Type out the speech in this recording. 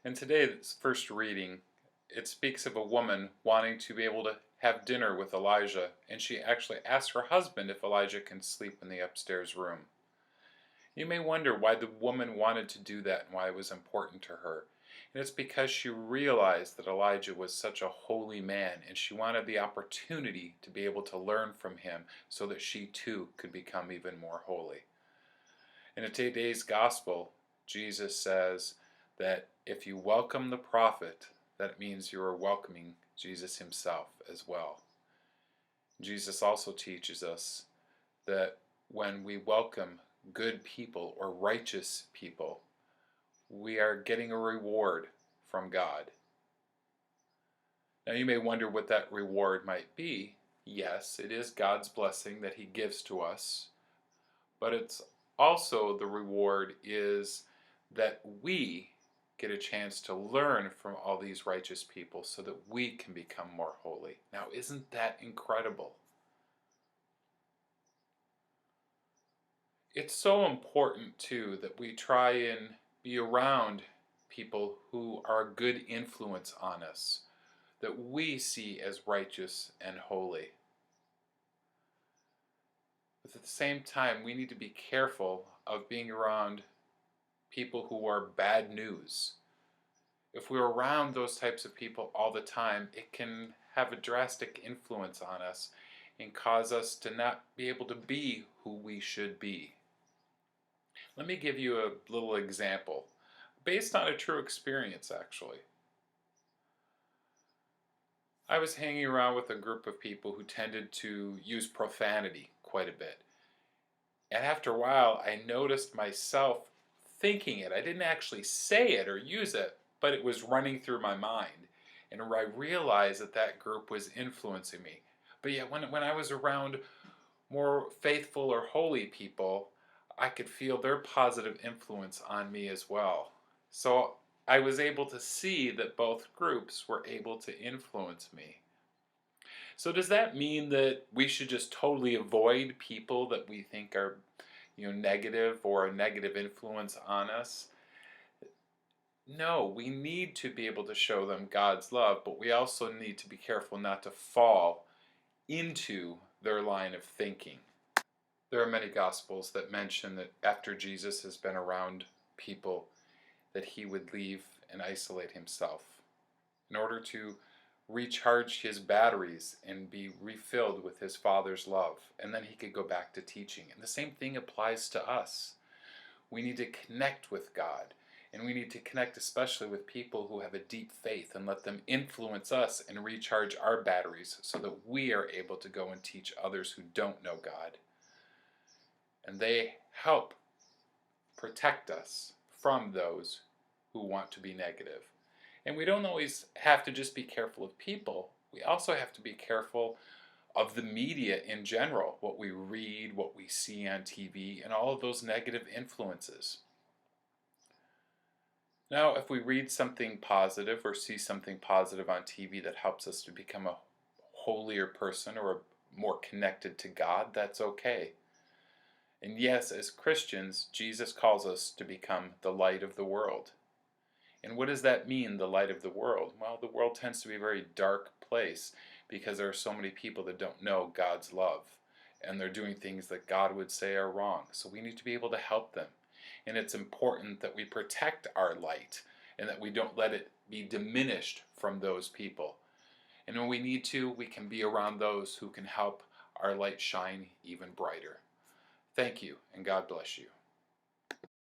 In today's first reading, it speaks of a woman wanting to be able to have dinner with Elijah, and she actually asks her husband if Elijah can sleep in the upstairs room. You may wonder why the woman wanted to do that and why it was important to her. And it's because she realized that Elijah was such a holy man, and she wanted the opportunity to be able to learn from him so that she too could become even more holy. In today's gospel, Jesus says that if you welcome the prophet, that means you are welcoming Jesus himself as well. Jesus also teaches us that when we welcome good people or righteous people, we are getting a reward from God. Now you may wonder what that reward might be. Yes, it is God's blessing that he gives to us, but it's also the reward is that we get a chance to learn from all these righteous people so that we can become more holy. Now, isn't that incredible? It's so important, too, that we try and be around people who are a good influence on us, that we see as righteous and holy. But at the same time, we need to be careful of being around people who are bad news. If we're around those types of people all the time, it can have a drastic influence on us and cause us to not be able to be who we should be. Let me give you a little example, based on a true experience actually. I was hanging around with a group of people who tended to use profanity quite a bit. And after a while, I noticed myself thinking it. I didn't actually say it or use it, but it was running through my mind. And I realized that that group was influencing me. But yet, when I was around more faithful or holy people, I could feel their positive influence on me as well. So I was able to see that both groups were able to influence me. So does that mean that we should just totally avoid people that we think are, negative or a negative influence on us? No, we need to be able to show them God's love, but we also need to be careful not to fall into their line of thinking. There are many gospels that mention that after Jesus has been around people, that he would leave and isolate himself in order to recharge his batteries and be refilled with his Father's love. And then he could go back to teaching. And the same thing applies to us. We need to connect with God. And we need to connect especially with people who have a deep faith and let them influence us and recharge our batteries so that we are able to go and teach others who don't know God. And they help protect us from those who want to be negative. And we don't always have to just be careful of people. We also have to be careful of the media in general, what we read, what we see on TV, and all of those negative influences. Now, if we read something positive or see something positive on TV that helps us to become a holier person or more connected to God, that's okay. And yes, as Christians, Jesus calls us to become the light of the world. And what does that mean, the light of the world? Well, the world tends to be a very dark place because there are so many people that don't know God's love. And they're doing things that God would say are wrong. So we need to be able to help them. And it's important that we protect our light and that we don't let it be diminished from those people. And when we need to, we can be around those who can help our light shine even brighter. Thank you, and God bless you.